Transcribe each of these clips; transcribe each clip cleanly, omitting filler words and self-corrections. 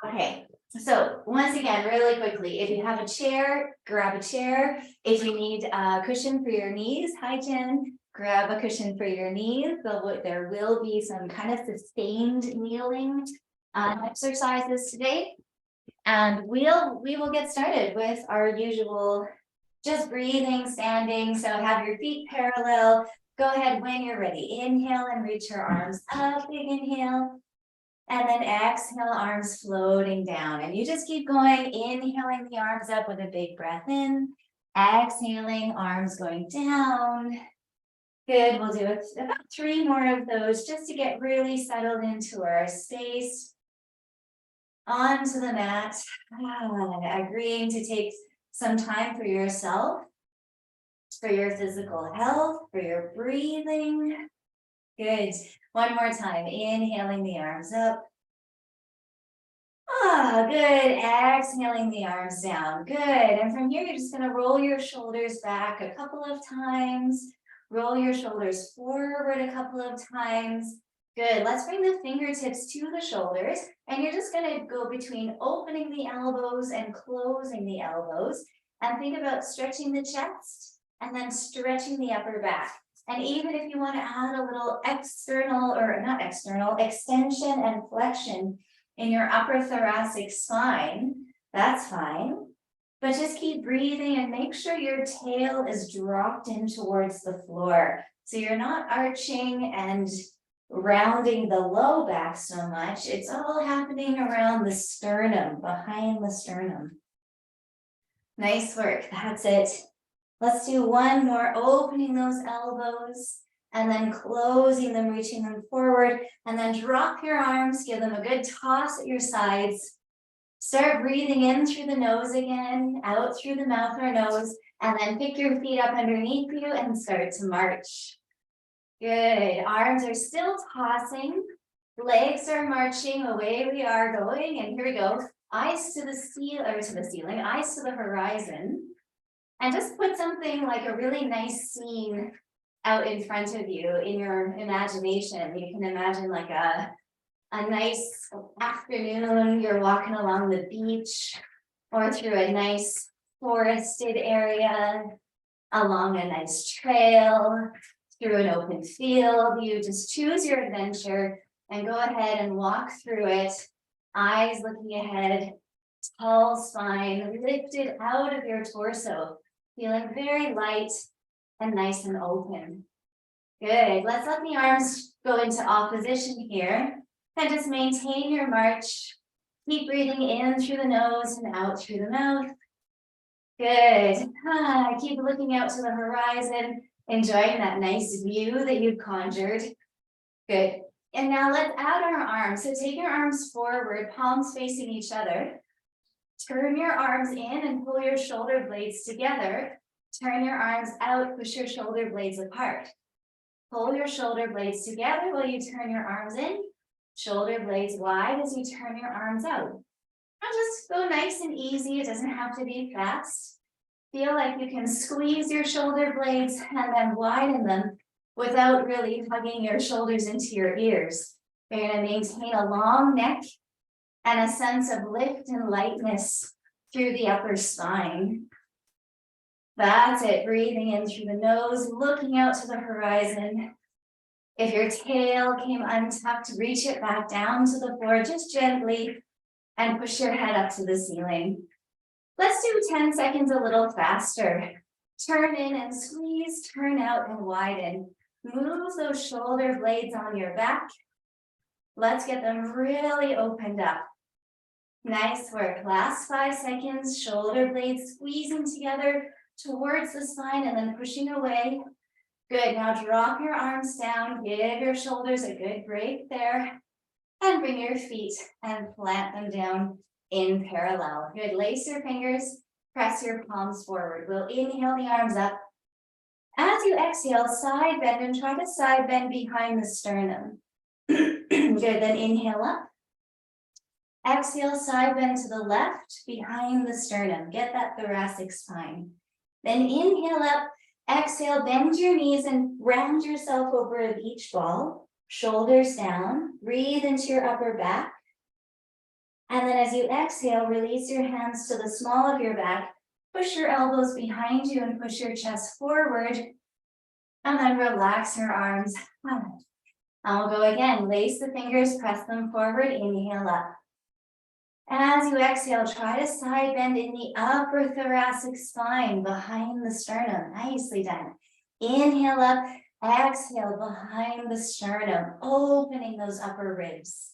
Okay, so once again, really quickly, if you have a chair, grab a chair. If you need a cushion for your knees, hi Jen, grab a cushion for your knees. There will be some kind of sustained kneeling exercises today. And we will get started with our usual just breathing, standing. So have your feet parallel. Go ahead when you're ready. Inhale and reach your arms up, big inhale. And then exhale, arms floating down. And you just keep going, inhaling the arms up with a big breath in. Exhaling, arms going down. Good, we'll do about 3 more of those just to get really settled into our space. Onto the mat, agreeing to take some time for yourself, for your physical health, for your breathing. Good. One more time. Inhaling the arms up. Good. Exhaling the arms down. Good. And from here, you're just going to roll your shoulders back a couple of times. Roll your shoulders forward a couple of times. Good. Let's bring the fingertips to the shoulders. And you're just going to go between opening the elbows and closing the elbows. And think about stretching the chest and then stretching the upper back. And even if you want to add a little extension and flexion in your upper thoracic spine, that's fine. But just keep breathing and make sure your tail is dropped in towards the floor. So you're not arching and rounding the low back so much. It's all happening around the sternum, behind the sternum. Nice work. That's it. Let's do one more, opening those elbows and then closing them, reaching them forward, and then drop your arms, give them a good toss at your sides. Start breathing in through the nose again, out through the mouth or nose, and then pick your feet up underneath you and start to march. Good. Arms are still tossing. Legs are marching. Away we are going. And here we go. Eyes to the ceiling, eyes to the horizon. And just put something like a really nice scene out in front of you in your imagination. You can imagine like a nice afternoon, you're walking along the beach or through a nice forested area, along a nice trail, through an open field. You just choose your adventure and go ahead and walk through it. Eyes looking ahead, tall spine lifted out of your torso. Feeling very light and nice and open. Good. Let's let the arms go into opposition here. And just maintain your march. Keep breathing in through the nose and out through the mouth. Good. Keep looking out to the horizon, enjoying that nice view that you've conjured. Good. And now let's add our arms. So take your arms forward, palms facing each other. Turn your arms in and pull your shoulder blades together. Turn your arms out, push your shoulder blades apart. Pull your shoulder blades together while you turn your arms in. Shoulder blades wide as you turn your arms out. Now just go nice and easy. It doesn't have to be fast. Feel like you can squeeze your shoulder blades and then widen them without really hugging your shoulders into your ears. You're going to maintain a long neck and a sense of lift and lightness through the upper spine. That's it. Breathing in through the nose, looking out to the horizon. If your tail came untucked, reach it back down to the floor just gently and push your head up to the ceiling. Let's do 10 seconds a little faster. Turn in and squeeze, turn out and widen. Move those shoulder blades on your back. Let's get them really opened up. Nice work. Last 5 seconds, shoulder blades squeezing together towards the spine and then pushing away. Good. Now drop your arms down, give your shoulders a good break there, and bring your feet and plant them down in parallel. Good. Lace your fingers, press your palms forward. We'll inhale the arms up. As you exhale, side bend and try to side bend behind the sternum. Good. Then inhale up. Exhale, side bend to the left behind the sternum. Get that thoracic spine. Then inhale up, exhale, bend your knees and round yourself over a beach ball. Shoulders down, breathe into your upper back. And then as you exhale, release your hands to the small of your back, push your elbows behind you and push your chest forward. And then relax your arms. And we'll go again, lace the fingers, press them forward, inhale up. As you exhale, try to side bend in the upper thoracic spine behind the sternum. Nicely done. Inhale up, exhale behind the sternum, opening those upper ribs.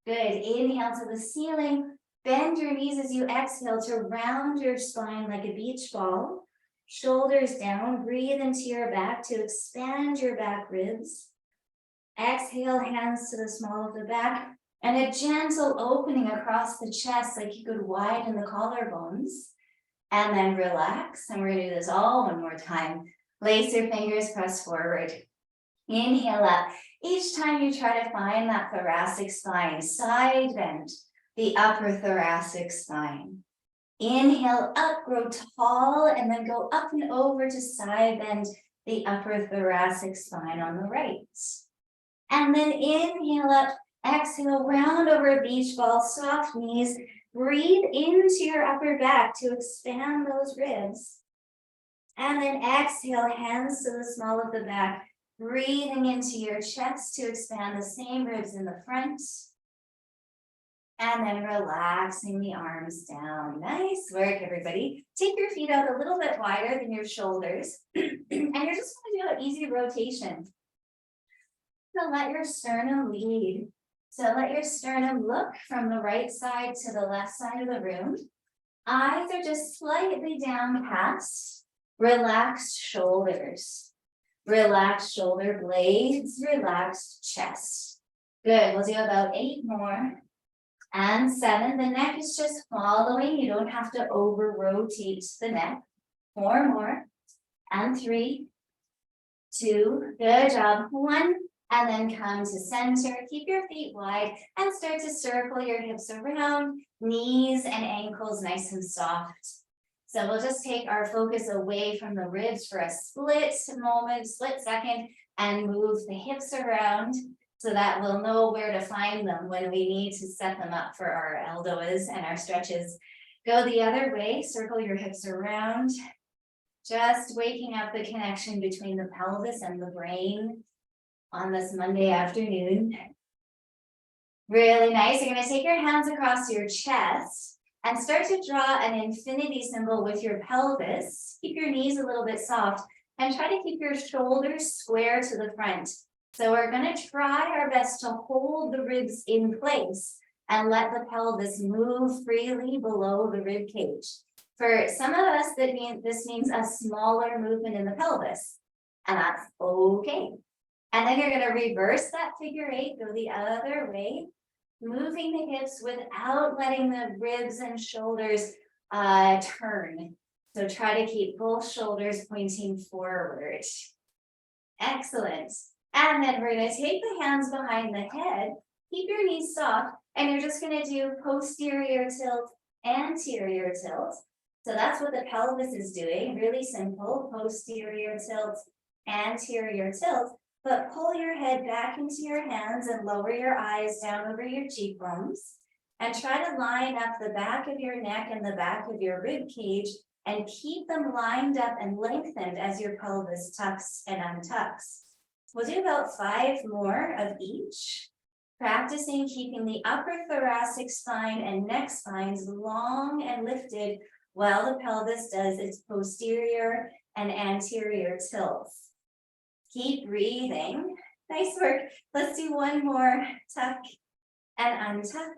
Good. Inhale to the ceiling. Bend your knees as you exhale to round your spine like a beach ball. Shoulders down. Breathe into your back to expand your back ribs. Exhale, hands to the small of the back. And a gentle opening across the chest like you could widen the collarbones. And then relax. And we're going to do this all one more time. Lace your fingers, press forward. Inhale up. Each time you try to find that thoracic spine, side bend the upper thoracic spine. Inhale up, grow tall, and then go up and over to side bend the upper thoracic spine on the right. And then inhale up, exhale, round over beach ball, soft knees. Breathe into your upper back to expand those ribs. And then exhale, hands to the small of the back. Breathing into your chest to expand the same ribs in the front. And then relaxing the arms down. Nice work, everybody. Take your feet out a little bit wider than your shoulders. And you're just going to do an easy rotation. So let your sternum lead. So let your sternum look from the right side to the left side of the room. Eyes are just slightly down past. Relaxed shoulders. Relaxed shoulder blades, relaxed chest. Good, we'll do about 8 more. And 7, the neck is just following. You don't have to over rotate the neck. 4 more. And 3, 2, good job. 1, and then come to center. Keep your feet wide and start to circle your hips around, knees and ankles nice and soft. So we'll just take our focus away from the ribs for a split moment, split second, and move the hips around so that we'll know where to find them when we need to set them up for our ELDOAs and our stretches. Go the other way, circle your hips around, just waking up the connection between the pelvis and the brain on this Monday afternoon. Really nice. You're going to take your hands across your chest and start to draw an infinity symbol with your pelvis. Keep your knees a little bit soft and try to keep your shoulders square to the front. So we're going to try our best to hold the ribs in place and let the pelvis move freely below the rib cage. For some of us, this means a smaller movement in the pelvis, and that's okay. And then you're going to reverse that figure 8, go the other way, moving the hips without letting the ribs and shoulders turn. So try to keep both shoulders pointing forward. Excellent. And then we're going to take the hands behind the head, keep your knees soft, and you're just going to do posterior tilt, anterior tilt. So that's what the pelvis is doing, really simple, posterior tilt, anterior tilt. But pull your head back into your hands and lower your eyes down over your cheekbones. And try to line up the back of your neck and the back of your rib cage and keep them lined up and lengthened as your pelvis tucks and untucks. We'll do about 5 more of each. Practicing keeping the upper thoracic spine and neck spines long and lifted while the pelvis does its posterior and anterior tilts. Keep breathing. Nice work. Let's do 1 more. Tuck and untuck.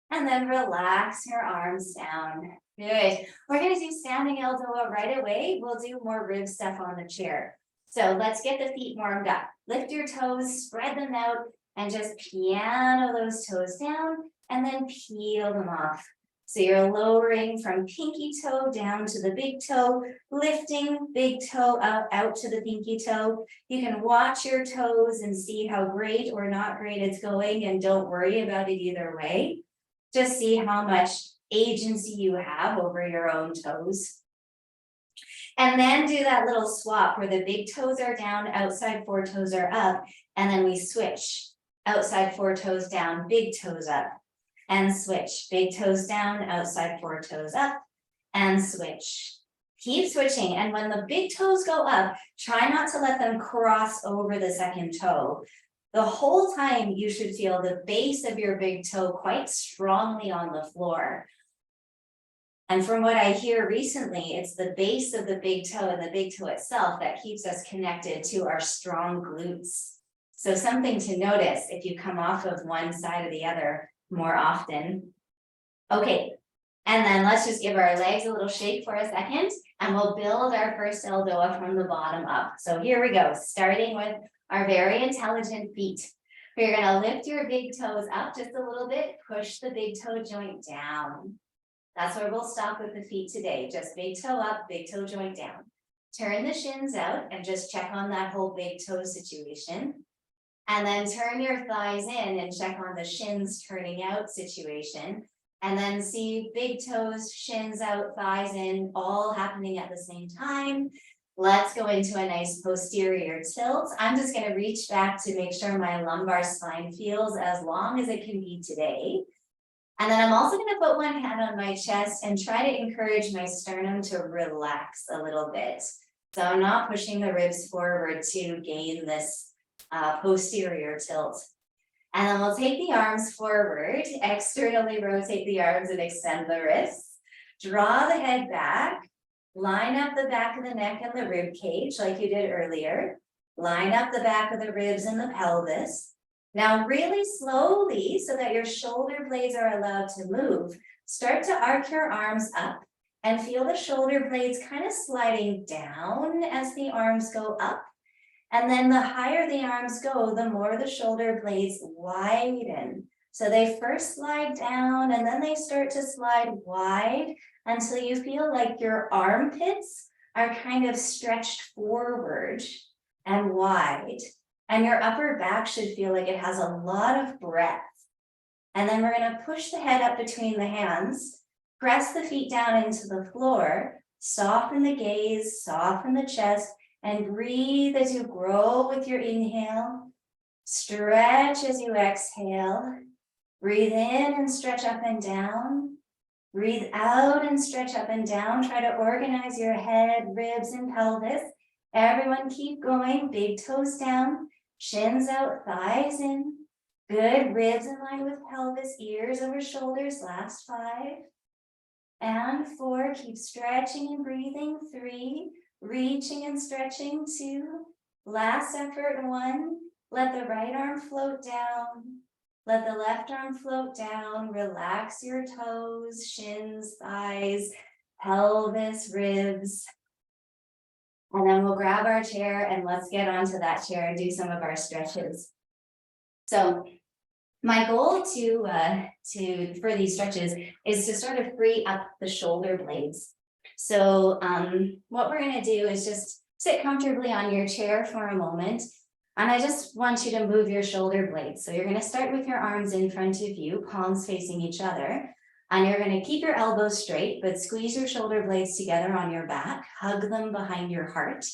And then relax your arms down. Good. We're going to do standing ELDOA right away. We'll do more rib stuff on the chair. So let's get the feet warmed up. Lift your toes, spread them out, and just piano those toes down, and then peel them off. So you're lowering from pinky toe down to the big toe, lifting big toe out to the pinky toe. You can watch your toes and see how great or not great it's going, and don't worry about it either way. Just see how much agency you have over your own toes. And then do that little swap where the big toes are down, outside 4 toes are up, and then we switch. Outside 4 toes down, big toes up. and switch. Big toes down, outside 4 toes up, and switch. Keep switching, and when the big toes go up, try not to let them cross over the second toe. The whole time you should feel the base of your big toe quite strongly on the floor. And from what I hear recently, it's the base of the big toe and the big toe itself that keeps us connected to our strong glutes. So something to notice if you come off of one side or the other more often. Okay, and then let's just give our legs a little shake for a second, and we'll build our first ELDOA from the bottom up. So here we go, starting with our very intelligent feet. We're gonna lift your big toes up just a little bit, push the big toe joint down. That's where we'll stop with the feet today, just big toe up, big toe joint down. Turn the shins out and just check on that whole big toe situation. And then turn your thighs in and check on the shins turning out situation. And then see big toes, shins out, thighs in, all happening at the same time. Let's go into a nice posterior tilt. I'm just going to reach back to make sure my lumbar spine feels as long as it can be today. And then I'm also going to put one hand on my chest and try to encourage my sternum to relax a little bit. So I'm not pushing the ribs forward to gain this posterior tilt. And then we'll take the arms forward, externally rotate the arms and extend the wrists. Draw the head back, line up the back of the neck and the rib cage like you did earlier. Line up the back of the ribs and the pelvis. Now really slowly, so that your shoulder blades are allowed to move, start to arc your arms up and feel the shoulder blades kind of sliding down as the arms go up. And then the higher the arms go, the more the shoulder blades widen. So they first slide down and then they start to slide wide until you feel like your armpits are kind of stretched forward and wide. And your upper back should feel like it has a lot of breadth. And then we're going to push the head up between the hands, press the feet down into the floor, soften the gaze, soften the chest, and breathe as you grow with your inhale. Stretch as you exhale. Breathe in and stretch up and down. Breathe out and stretch up and down. Try to organize your head, ribs, and pelvis. Everyone keep going. Big toes down, shins out, thighs in. Good, ribs in line with pelvis, ears over shoulders. Last 5 and 4. Keep stretching and breathing. 3, reaching and stretching. 2, last effort. 1, let the right arm float down. Let the left arm float down. Relax your toes, shins, thighs, pelvis, ribs. And then we'll grab our chair and let's get onto that chair and do some of our stretches. So my goal for these stretches is to sort of free up the shoulder blades. So what we're going to do is just sit comfortably on your chair for a moment. And I just want you to move your shoulder blades. So you're going to start with your arms in front of you, palms facing each other. And you're going to keep your elbows straight, but squeeze your shoulder blades together on your back, hug them behind your heart,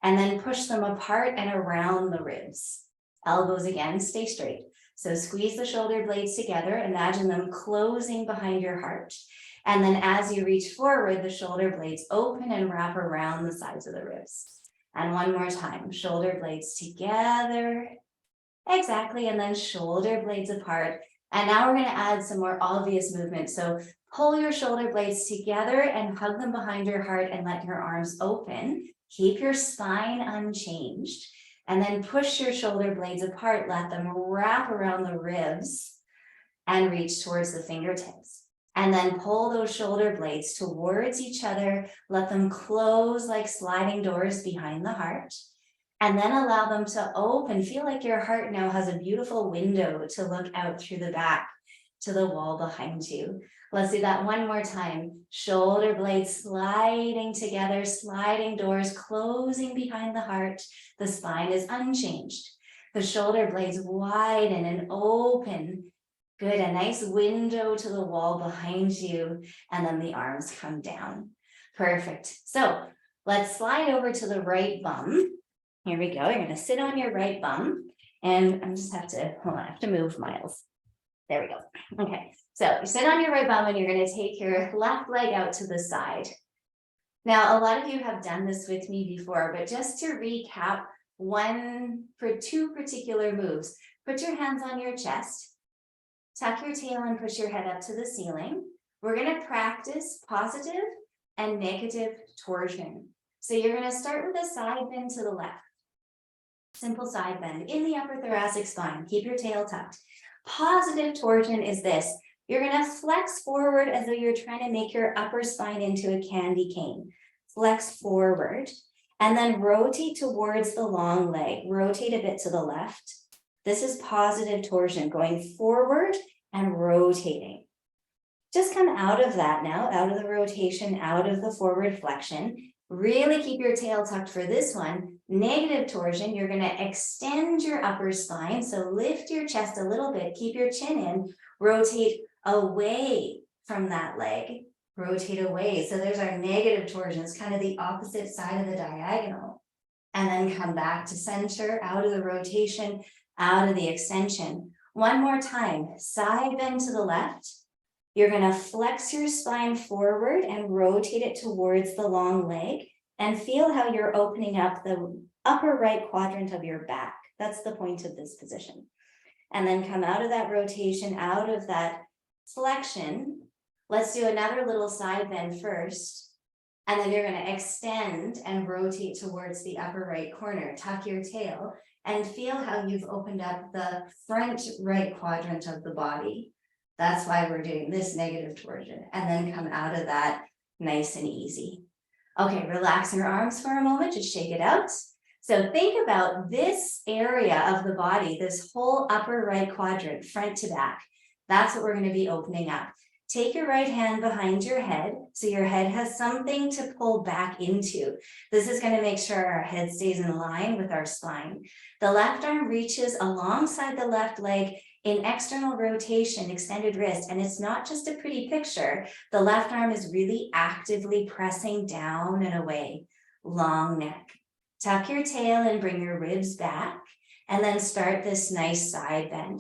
and then push them apart and around the ribs. Elbows again, stay straight. So squeeze the shoulder blades together, imagine them closing behind your heart. And then as you reach forward, the shoulder blades open and wrap around the sides of the ribs. And one more time, shoulder blades together. Exactly, and then shoulder blades apart. And now we're going to add some more obvious movement. So pull your shoulder blades together and hug them behind your heart and let your arms open. Keep your spine unchanged. And then push your shoulder blades apart. Let them wrap around the ribs and reach towards the fingertips. And then pull those shoulder blades towards each other. Let them close like sliding doors behind the heart. And then allow them to open. Feel like your heart now has a beautiful window to look out through the back to the wall behind you. Let's do that one more time. Shoulder blades sliding together, sliding doors closing behind the heart. The spine is unchanged. The shoulder blades widen and open. Good, a nice window to the wall behind you. And then the arms come down. Perfect. So let's slide over to the right bum. Here we go. You're going to sit on your right bum. And I just have to, hold on, I have to move Miles. There we go. Okay. So you sit on your right bum and you're going to take your left leg out to the side. Now, a lot of you have done this with me before, but just to recap, two particular moves. Put your hands on your chest, tuck your tail and push your head up to the ceiling. We're going to practice positive and negative torsion. So you're going to start with a side bend to the left. Simple side bend in the upper thoracic spine. Keep your tail tucked. Positive torsion is this. You're going to flex forward as though you're trying to make your upper spine into a candy cane. Flex forward and then rotate towards the long leg. Rotate a bit to the left. This is positive torsion, going forward and rotating. Just come out of that now, out of the rotation, out of the forward flexion. Really keep your tail tucked for this one. Negative torsion, you're going to extend your upper spine. So lift your chest a little bit, keep your chin in, rotate away from that leg, rotate away. So there's our negative torsion, it's kind of the opposite side of the diagonal. And then come back to center, out of the rotation, out of the extension. One more time, side bend to the left. You're going to flex your spine forward and rotate it towards the long leg and feel how you're opening up the upper right quadrant of your back. That's the point of this position. And then come out of that rotation, out of that flexion. Let's do another little side bend first. And then you're going to extend and rotate towards the upper right corner. Tuck your tail and feel how you've opened up the front right quadrant of the body. That's why we're doing this negative torsion, and then come out of that nice and easy. Okay, relax your arms for a moment, just shake it out. So think about this area of the body, this whole upper right quadrant, front to back. That's what we're going to be opening up. Take your right hand behind your head, so your head has something to pull back into. This is going to make sure our head stays in line with our spine. The left arm reaches alongside the left leg in external rotation, extended wrist, and it's not just a pretty picture. The left arm is really actively pressing down and away. Long neck. Tuck your tail and bring your ribs back, and then start this nice side bend.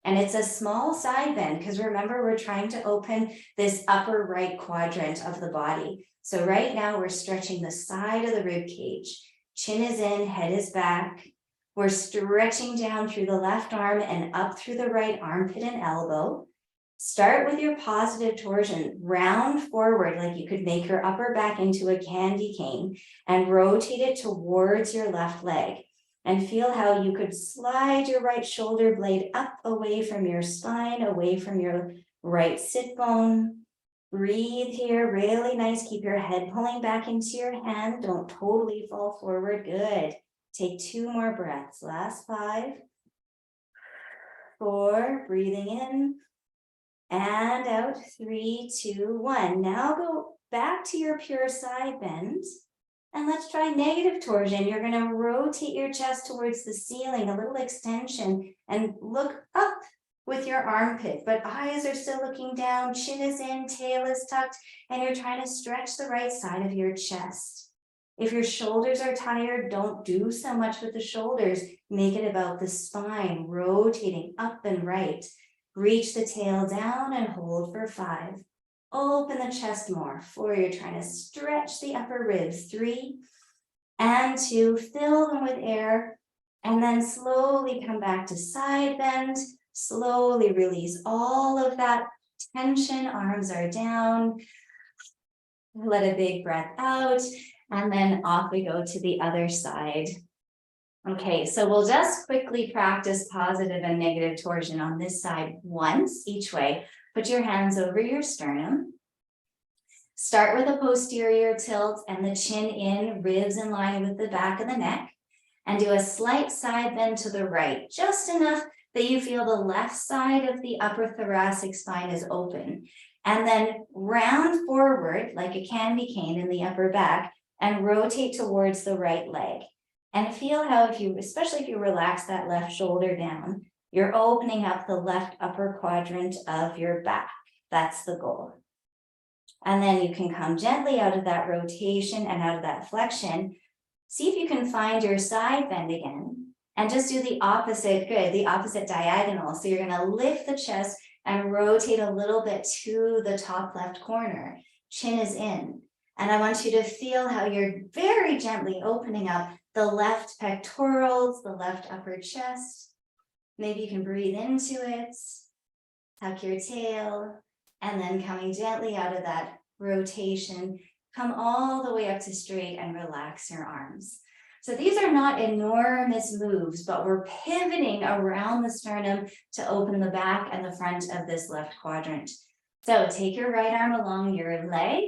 And it's a small side bend because remember, we're trying to open this upper right quadrant of the body. So right now we're stretching the side of the rib cage. Chin is in, head is back. We're stretching down through the left arm and up through the right armpit and elbow. Start with your positive torsion, round forward like you could make your upper back into a candy cane and rotate it towards your left leg. And feel how you could slide your right shoulder blade up away from your spine, away from your right sit bone. Breathe here, really nice. Keep your head pulling back into your hand. Don't totally fall forward. Good. Take 2 more breaths. Last 5, 4, breathing in and out. 3, 2, 1. Now go back to your pure side bend. And let's try negative torsion. You're going to rotate your chest towards the ceiling, a little extension, and look up with your armpit, but eyes are still looking down, chin is in, tail is tucked, and you're trying to stretch the right side of your chest. If your shoulders are tired, don't do so much with the shoulders. Make it about the spine, rotating up and right. Reach the tail down and hold for 5. Open the chest more. 4, you're trying to stretch the upper ribs. 3 and 2, fill them with air, and then slowly come back to side bend. Slowly release all of that tension. Arms are down. Let a big breath out, and then off we go to the other side. Okay, so we'll just quickly practice positive and negative torsion on this side once each way. Put your hands over your sternum. Start with a posterior tilt and the chin in, ribs in line with the back of the neck, and do a slight side bend to the right, just enough that you feel the left side of the upper thoracic spine is open. And then round forward like a candy cane in the upper back and rotate towards the right leg. And feel how especially if you relax that left shoulder down, you're opening up the left upper quadrant of your back. That's the goal. And then you can come gently out of that rotation and out of that flexion. See if you can find your side bend again and just do the opposite, good, the opposite diagonal. So you're going to lift the chest, and rotate a little bit to the top left corner. Chin is in. And I want you to feel how you're very gently opening up the left pectorals, the left upper chest. Maybe you can breathe into it, tuck your tail, and then coming gently out of that rotation, come all the way up to straight and relax your arms. So these are not enormous moves, but we're pivoting around the sternum to open the back and the front of this left quadrant. So take your right arm along your leg,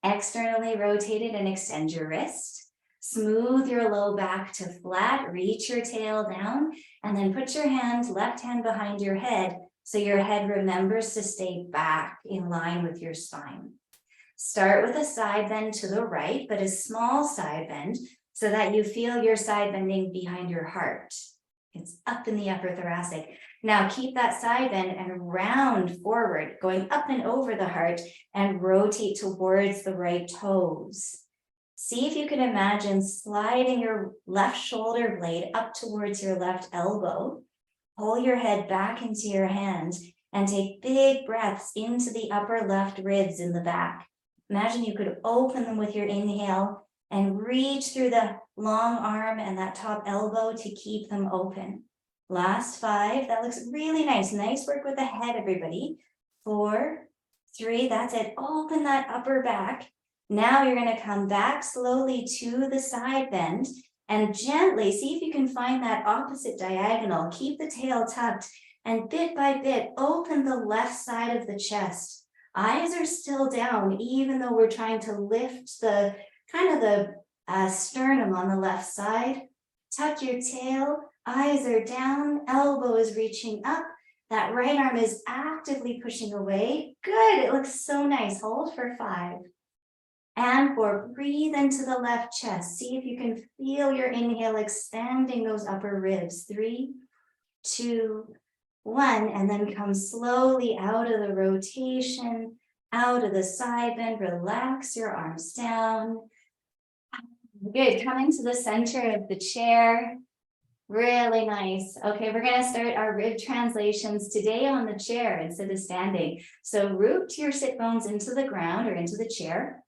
externally rotate it and extend your wrist. Smooth your low back to flat, reach your tail down, and then put your left hand behind your head so your head remembers to stay back in line with your spine. Start with a side bend to the right, but a small side bend so that you feel your side bending behind your heart. It's up in the upper thoracic. Now keep that side bend and round forward, going up and over the heart and rotate towards the right toes. See if you can imagine sliding your left shoulder blade up towards your left elbow. Pull your head back into your hand and take big breaths into the upper left ribs in the back. Imagine you could open them with your inhale and reach through the long arm and that top elbow to keep them open. Last 5, that looks really nice. Nice work with the head, everybody. 4, 3, that's it. Open that upper back. Now you're going to come back slowly to the side bend and gently see if you can find that opposite diagonal. Keep the tail tucked and bit by bit, open the left side of the chest. Eyes are still down, even though we're trying to lift the sternum on the left side. Tuck your tail, eyes are down, elbow is reaching up. That right arm is actively pushing away. Good, it looks so nice. Hold for 5. And 4, breathe into the left chest. See if you can feel your inhale expanding those upper ribs. 3, 2, 1, and then come slowly out of the rotation, out of the side bend. Relax your arms down. Good, coming to the center of the chair. Really nice. Okay, we're going to start our rib translations today on the chair instead of standing. So root your sit bones into the ground or into the chair.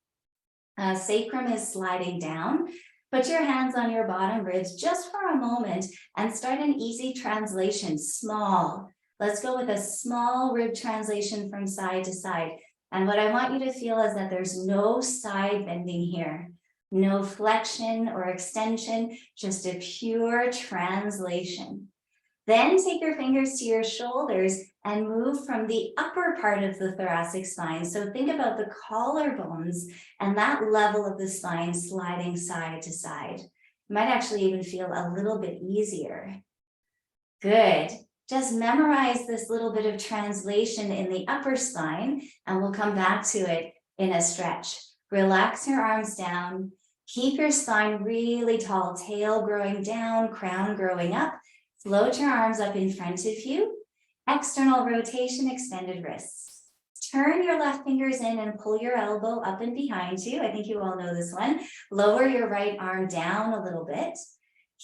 Sacrum is sliding down. Put your hands on your bottom ribs just for a moment and start an easy translation, small. Let's go with a small rib translation from side to side. And what I want you to feel is that there's no side bending here, no flexion or extension, just a pure translation. Then take your fingers to your shoulders and move from the upper part of the thoracic spine. So think about the collarbones and that level of the spine sliding side to side. You might actually even feel a little bit easier. Good. Just memorize this little bit of translation in the upper spine, and we'll come back to it in a stretch. Relax your arms down. Keep your spine really tall, tail growing down, crown growing up. Float your arms up in front of you. External rotation, extended wrists. Turn your left fingers in and pull your elbow up and behind you. I think you all know this one. Lower your right arm down a little bit.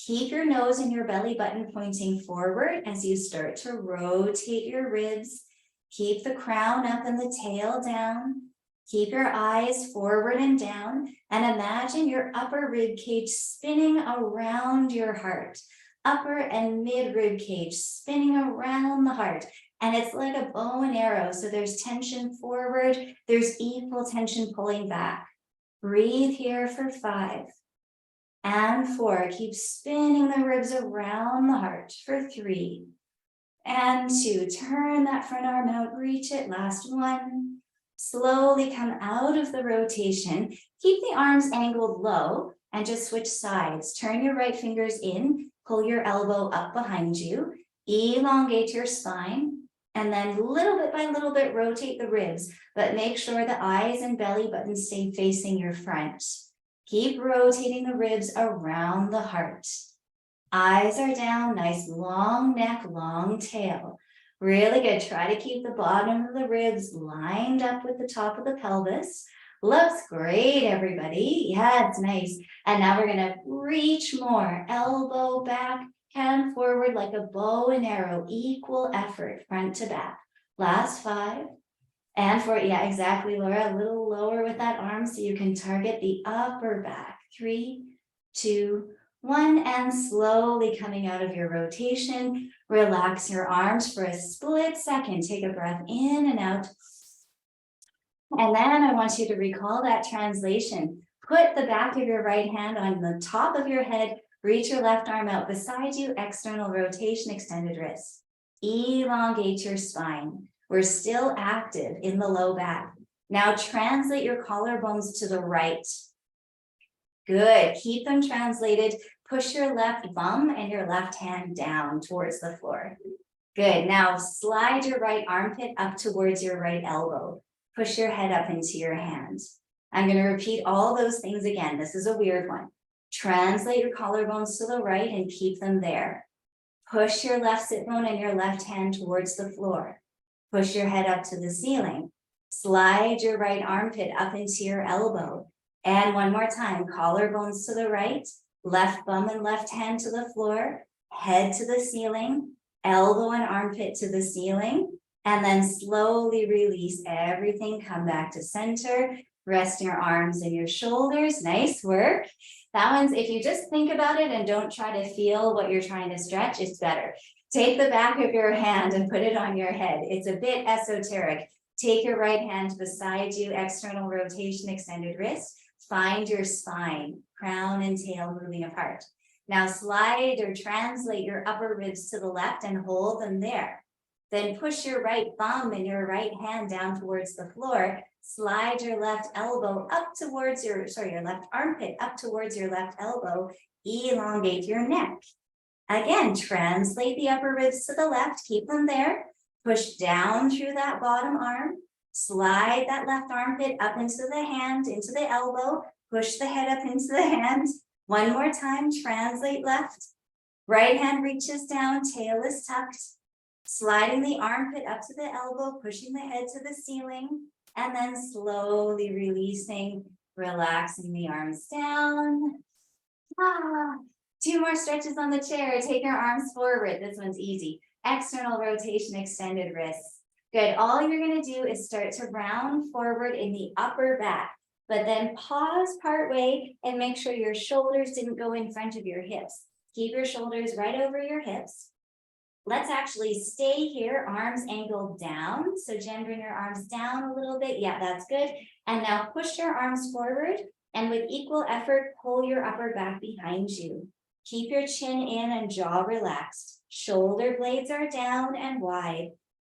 Keep your nose and your belly button pointing forward as you start to rotate your ribs. Keep the crown up and the tail down. Keep your eyes forward and down. And imagine your upper rib cage spinning around your heart. Upper and mid rib cage spinning around the heart. And it's like a bow and arrow. So there's tension forward. There's equal tension pulling back. Breathe here for 5. And 4. Keep spinning the ribs around the heart for 3. And 2. Turn that front arm out. Reach it. Last 1. Slowly come out of the rotation. Keep the arms angled low and just switch sides. Turn your right fingers in. Pull your elbow up behind you, elongate your spine, and then little bit by little bit rotate the ribs, but make sure the eyes and belly button stay facing your front. Keep rotating the ribs around the heart. Eyes are down, nice long neck, long tail. Really good. Try to keep the bottom of the ribs lined up with the top of the pelvis. Looks great, everybody. Yeah, it's nice. And now we're going to reach more. Elbow back, hand forward like a bow and arrow. Equal effort, front to back. Last 5. And 4, yeah, exactly, Laura, a little lower with that arm so you can target the upper back. 3, 2, 1, and slowly coming out of your rotation, relax your arms for a split second. Take a breath in and out. And then I want you to recall that translation. Put the back of your right hand on the top of your head, reach your left arm out beside you, external rotation, extended wrist. Elongate your spine. We're still active in the low back. Now translate your collarbones to the right. Good, keep them translated. Push your left bum and your left hand down towards the floor. Good, now slide your right armpit up towards your right elbow. Push your head up into your hand. I'm going to repeat all those things again. This is a weird one. Translate your collarbones to the right and keep them there. Push your left sit bone and your left hand towards the floor. Push your head up to the ceiling. Slide your right armpit up into your elbow. And one more time, collarbones to the right, left bum and left hand to the floor, head to the ceiling, elbow and armpit to the ceiling, and then slowly release everything. Come back to center. Rest your arms and your shoulders. Nice work. That one's, if you just think about it and don't try to feel what you're trying to stretch, it's better. Take the back of your hand and put it on your head. It's a bit esoteric. Take your right hand beside you, external rotation, extended wrist. Find your spine, crown and tail moving apart. Now slide or translate your upper ribs to the left and hold them there. Then push your right thumb and your right hand down towards the floor. Slide your left elbow up towards your left armpit up towards your left elbow. Elongate your neck. Again, translate the upper ribs to the left, keep them there. Push down through that bottom arm. Slide that left armpit up into the hand, into the elbow. Push the head up into the hand. One more time, translate left. Right hand reaches down, tail is tucked. Sliding the armpit up to the elbow, pushing the head to the ceiling, and then slowly releasing, relaxing the arms down. 2 more stretches on the chair. Take your arms forward. This one's easy. External rotation, extended wrists. Good. All you're going to do is start to round forward in the upper back, but then pause part way and make sure your shoulders didn't go in front of your hips. Keep your shoulders right over your hips. Let's actually stay here, arms angled down. So Jen, bring your arms down a little bit. Yeah, that's good. And now push your arms forward and with equal effort, pull your upper back behind you. Keep your chin in and jaw relaxed. Shoulder blades are down and wide.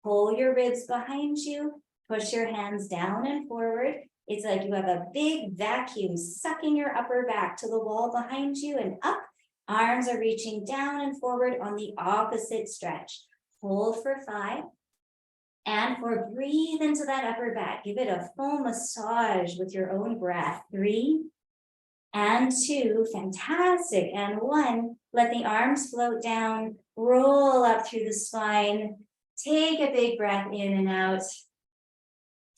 Pull your ribs behind you. Push your hands down and forward. It's like you have a big vacuum sucking your upper back to the wall behind you and up. Arms are reaching down and forward on the opposite stretch. Hold for 5. And 4, breathe into that upper back. Give it a full massage with your own breath. 3 and 2, fantastic. And 1, let the arms float down, roll up through the spine. Take a big breath in and out.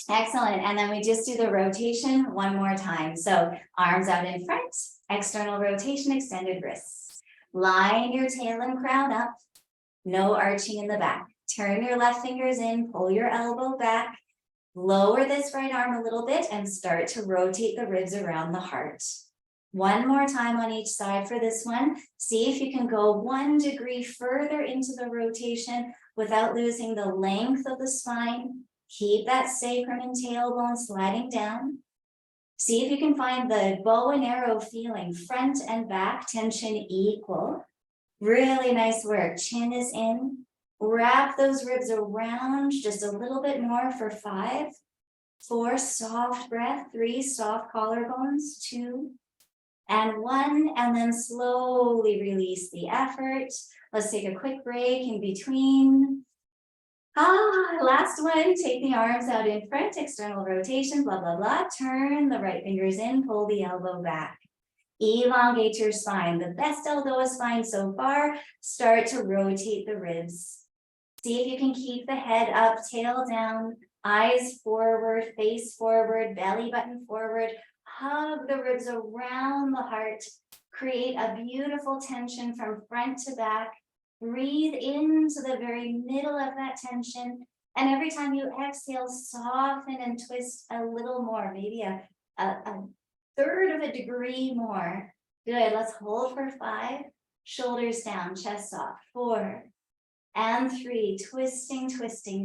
Excellent. And then we just do the rotation one more time. So arms out in front, external rotation, extended wrists. Line your tail and crown up. No arching in the back. Turn your left fingers in, pull your elbow back. Lower this right arm a little bit and start to rotate the ribs around the heart. One more time on each side for this one. See if you can go 1 degree further into the rotation without losing the length of the spine. Keep that sacrum and tailbone sliding down. See if you can find the bow and arrow feeling, front and back tension equal. Really nice work. Chin is in. Wrap those ribs around just a little bit more for 5. 4, soft breath. 3, soft collarbones. 2 and 1, and then slowly release the effort. Let's take a quick break in between. Last one, take the arms out in front, external rotation, blah, blah, blah. Turn the right fingers in, pull the elbow back. Elongate your spine, the best ELDOA spine so far. Start to rotate the ribs. See if you can keep the head up, tail down, eyes forward, face forward, belly button forward. Hug the ribs around the heart. Create a beautiful tension from front to back. Breathe into the very middle of that tension And every time you exhale, soften and twist a little more, maybe a third of a degree more. Good, let's hold for 5, shoulders down, chest soft, 4, and 3, twisting,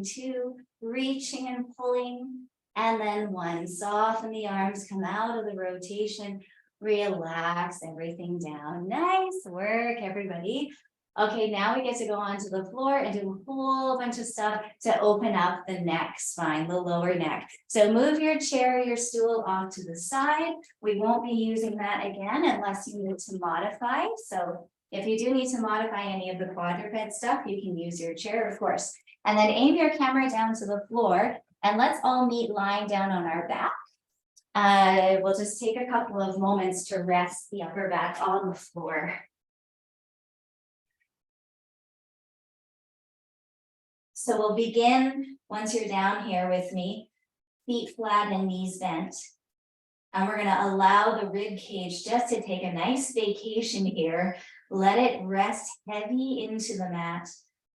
2, reaching and pulling, and then 1, soften the arms, come out of the rotation, relax everything down. Nice work, everybody. Okay, now we get to go onto the floor and do a whole bunch of stuff to open up the neck spine, the lower neck. So move your chair, your stool off to the side. We won't be using that again unless you need to modify. So if you do need to modify any of the quadruped stuff, you can use your chair, of course. And then aim your camera down to the floor and let's all meet lying down on our back. We'll just take a couple of moments to rest the upper back on the floor. So we'll begin, once you're down here with me, feet flat and knees bent. And we're gonna allow the rib cage just to take a nice vacation here. Let it rest heavy into the mat.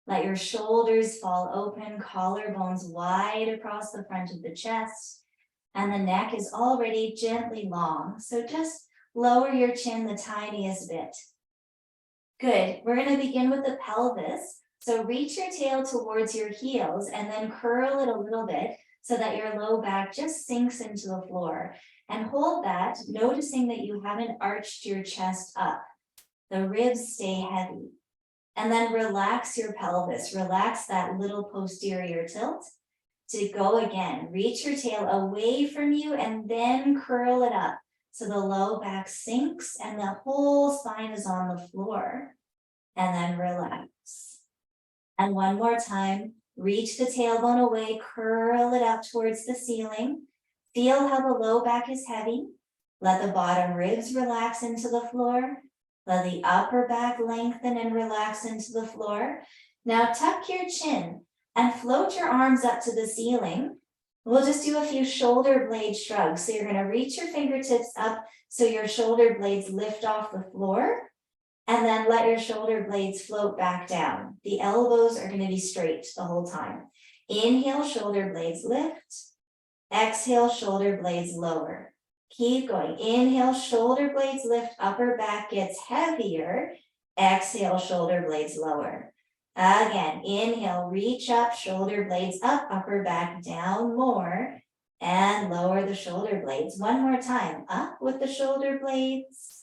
Let your shoulders fall open, collarbones wide across the front of the chest. And the neck is already gently long. So just lower your chin the tiniest bit. Good, we're gonna begin with the pelvis. So reach your tail towards your heels and then curl it a little bit so that your low back just sinks into the floor. And hold that, noticing that you haven't arched your chest up. The ribs stay heavy. And then relax your pelvis, relax that little posterior tilt. To go again, reach your tail away from you and then curl it up. So the low back sinks and the whole spine is on the floor. And then relax. And one more time, reach the tailbone away, curl it up towards the ceiling. Feel how the low back is heavy. Let the bottom ribs relax into the floor. Let the upper back lengthen and relax into the floor. Now tuck your chin and float your arms up to the ceiling. We'll just do a few shoulder blade shrugs. So you're going to reach your fingertips up so your shoulder blades lift off the floor. And then let your shoulder blades float back down. The elbows are going to be straight the whole time. Inhale, shoulder blades lift. Exhale, shoulder blades lower. Keep going. Inhale, shoulder blades lift, upper back gets heavier. Exhale, shoulder blades lower. Again, inhale, reach up, shoulder blades up, upper back down more. And lower the shoulder blades. One more time. Up with the shoulder blades.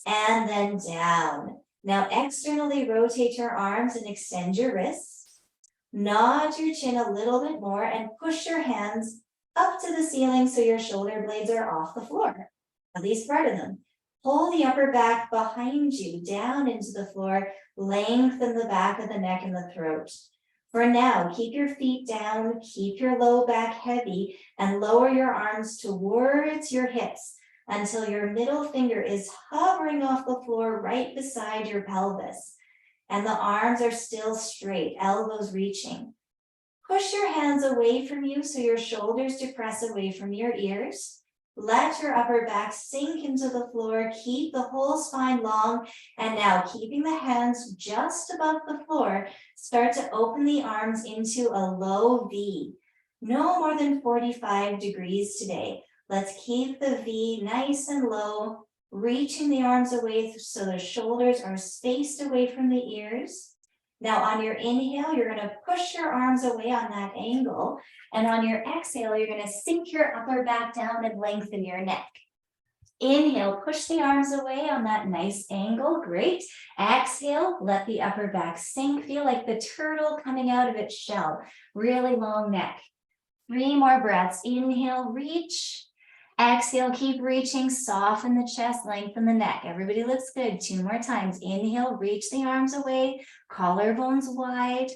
And then down. Now externally rotate your arms and extend your wrists. Nod your chin a little bit more and push your hands up to the ceiling so your shoulder blades are off the floor, at least part of them. Pull the upper back behind you down into the floor. Lengthen the back of the neck and the throat. For now, keep your feet down, keep your low back heavy, and lower your arms towards your hips until your middle finger is hovering off the floor right beside your pelvis. And the arms are still straight, elbows reaching. Push your hands away from you so your shoulders depress away from your ears. Let your upper back sink into the floor. Keep the whole spine long. And now, keeping the hands just above the floor, start to open the arms into a low V. No more than 45 degrees today. Let's keep the V nice and low, reaching the arms away so the shoulders are spaced away from the ears. Now on your inhale, you're going to push your arms away on that angle. And on your exhale, you're going to sink your upper back down and lengthen your neck. Inhale, push the arms away on that nice angle. Great. Exhale, let the upper back sink. Feel like the turtle coming out of its shell. Really long neck. 3 more breaths. Inhale, reach. Exhale, keep reaching, soften the chest, lengthen the neck. Everybody looks good. 2 more times. Inhale, reach the arms away, collarbones wide.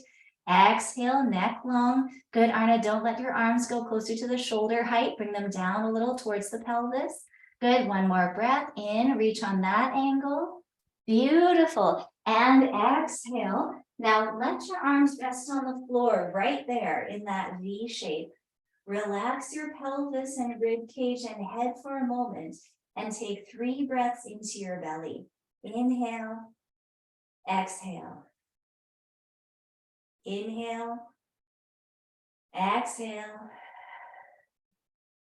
Exhale, neck long. Good, Arna, don't let your arms go closer to the shoulder height. Bring them down a little towards the pelvis. Good, 1 more breath. In, reach on that angle. Beautiful. And exhale. Now let your arms rest on the floor right there in that V shape. Relax your pelvis and rib cage and head for a moment and take 3 breaths into your belly. Inhale, exhale. Inhale, Exhale.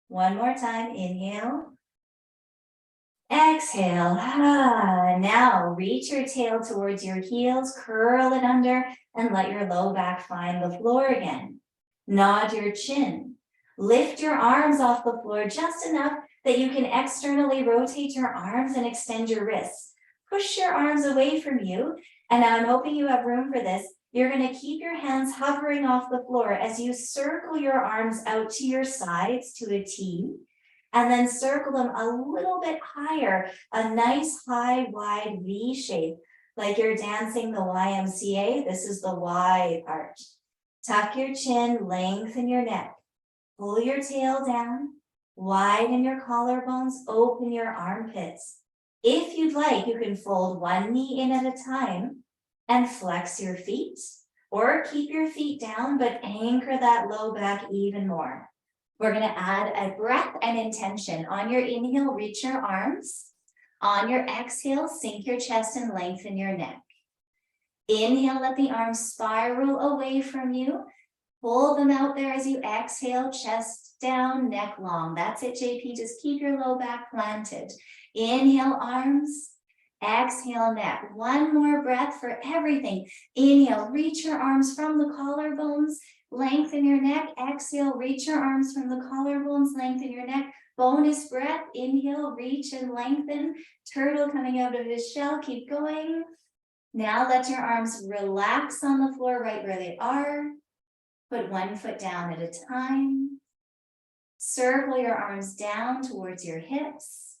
One more time, inhale. Exhale. Now reach your tail towards your heels, curl it under, and let your low back find the floor again. Nod your chin. Lift your arms off the floor just enough that you can externally rotate your arms and extend your wrists. Push your arms away from you, and now I'm hoping you have room for this. You're going to keep your hands hovering off the floor as you circle your arms out to your sides to a T, and then circle them a little bit higher, a nice high, wide V shape, like you're dancing the YMCA. This is the Y part. Tuck your chin, lengthen your neck, pull your tail down, widen your collarbones, open your armpits. If you'd like, you can fold one knee in at a time and flex your feet, or keep your feet down, but anchor that low back even more. We're going to add a breath and intention. On your inhale, reach your arms. On your exhale, sink your chest and lengthen your neck. Inhale, let the arms spiral away from you. Pull them out there as you exhale, chest down, neck long. That's it, JP. Just keep your low back planted. Inhale, arms. Exhale, neck. One more breath for everything. Inhale, reach your arms from the collarbones, lengthen your neck. Exhale, reach your arms from the collarbones, lengthen your neck. Bonus breath. Inhale, reach and lengthen. Turtle coming out of his shell. Keep going. Now let your arms relax on the floor right where they are. Put one foot down at a time. Circle your arms down towards your hips.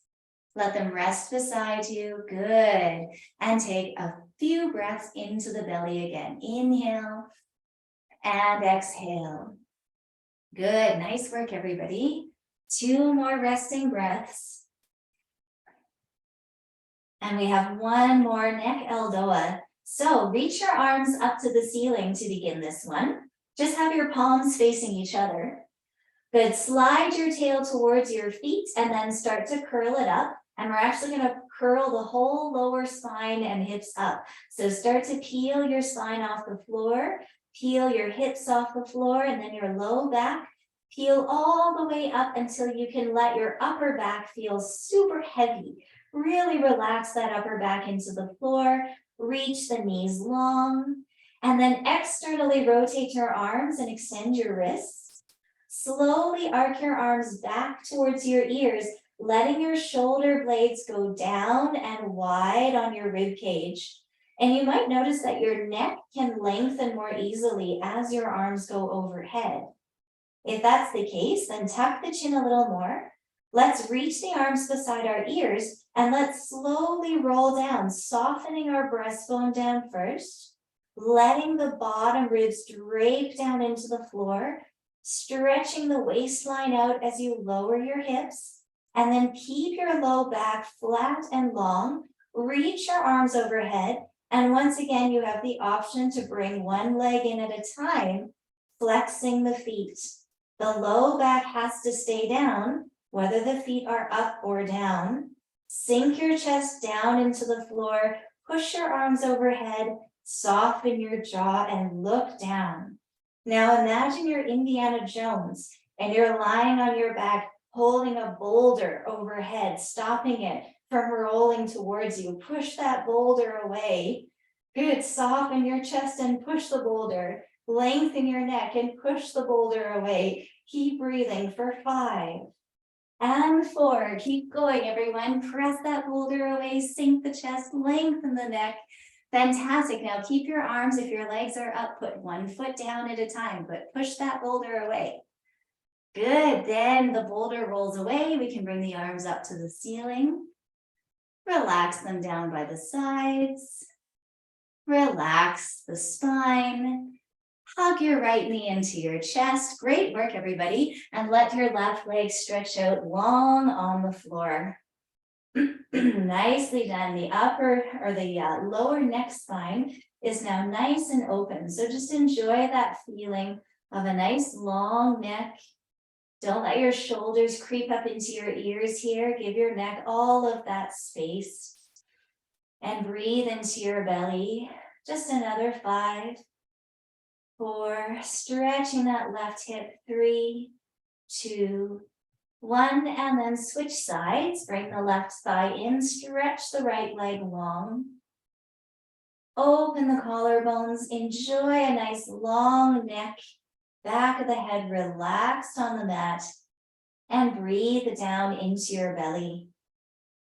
Let them rest beside you. Good. And take a few breaths into the belly again. Inhale and exhale. Good. Nice work, everybody. 2 more resting breaths. And we have one more neck ELDOA. So reach your arms up to the ceiling to begin this one. Just have your palms facing each other. Good. Slide your tail towards your feet and then start to curl it up. And we're actually going to curl the whole lower spine and hips up. So start to peel your spine off the floor, peel your hips off the floor, and then your low back. Peel all the way up until you can let your upper back feel super heavy. Really relax that upper back into the floor. Reach the knees long. And then externally rotate your arms and extend your wrists. Slowly arc your arms back towards your ears, letting your shoulder blades go down and wide on your rib cage. And you might notice that your neck can lengthen more easily as your arms go overhead. If that's the case, then tuck the chin a little more. Let's reach the arms beside our ears and let's slowly roll down, softening our breastbone down first, letting the bottom ribs drape down into the floor, stretching the waistline out as you lower your hips. And then keep your low back flat and long. Reach your arms overhead. And once again, you have the option to bring one leg in at a time, flexing the feet. The low back has to stay down, whether the feet are up or down. Sink your chest down into the floor. Push your arms overhead. Soften your jaw and look down. Now imagine you're Indiana Jones and you're lying on your back, holding a boulder overhead, stopping it from rolling towards you. Push that boulder away. Good. Soften your chest and push the boulder. Lengthen your neck and push the boulder away. Keep breathing for 5 and 4. Keep going, everyone. Press that boulder away. Sink the chest. Lengthen the neck. Fantastic. Now keep your arms, if your legs are up, put one foot down at a time, but push that boulder away. Good. Then the boulder rolls away. We can bring the arms up to the ceiling. Relax them down by the sides. Relax the spine. Hug your right knee into your chest. Great work, everybody. And let your left leg stretch out long on the floor. Nicely done. The upper or the lower neck spine is now nice and open. So just enjoy that feeling of a nice long neck. Don't let your shoulders creep up into your ears here. Give your neck all of that space. And breathe into your belly. Just another 5 4, stretching that left hip, 3, 2, 1, and then switch sides. Bring the left thigh in, stretch the right leg long. Open the collarbones, enjoy a nice long neck, back of the head relaxed on the mat, and breathe down into your belly.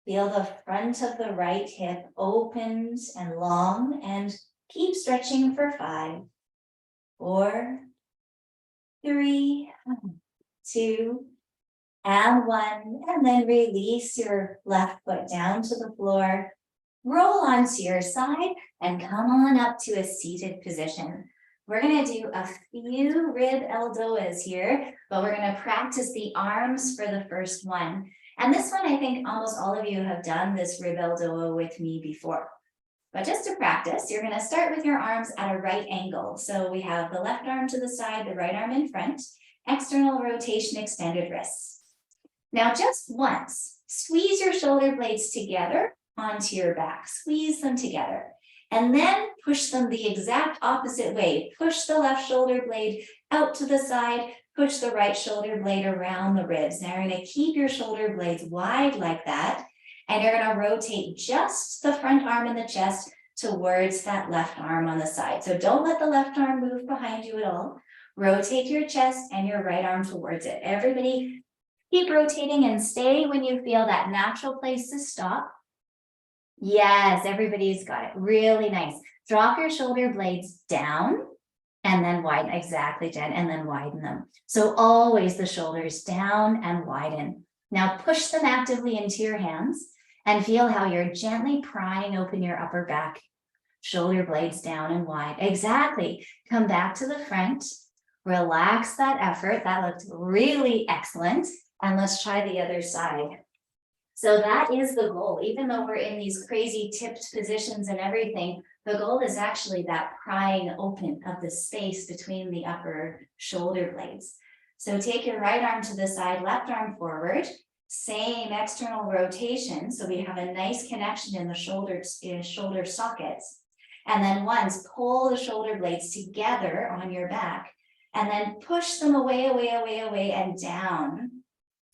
Feel the front of the right hip opened and long, and keep stretching for 5, 4, 3, 2, and 1, and then release your left foot down to the floor. Roll onto your side and come on up to a seated position. We're going to do a few rib ELDOAs here, but we're going to practice the arms for the first one. And this one, I think almost all of you have done this rib ELDOA with me before. But just to practice, you're going to start with your arms at a right angle. So we have the left arm to the side, the right arm in front, external rotation, extended wrists. Now just once, squeeze your shoulder blades together onto your back, squeeze them together, and then push them the exact opposite way. Push the left shoulder blade out to the side, push the right shoulder blade around the ribs. Now you're going to keep your shoulder blades wide like that, and you're going to rotate just the front arm and the chest towards that left arm on the side. So don't let the left arm move behind you at all. Rotate your chest and your right arm towards it. Everybody keep rotating and stay when you feel that natural place to stop. Yes, everybody's got it. Really nice. Drop your shoulder blades down and then widen. Exactly, Jen, and then widen them. So always the shoulders down and widen. Now push them actively into your hands and feel how you're gently prying open your upper back. Shoulder blades down and wide. Exactly. Come back to the front. Relax that effort. That looked really excellent. And let's try the other side. So that is the goal. Even though we're in these crazy tipped positions and everything, the goal is actually that prying open of the space between the upper shoulder blades. So take your right arm to the side, left arm forward, same external rotation. So we have a nice connection in the shoulder sockets. And then once, pull the shoulder blades together on your back and then push them away, and down.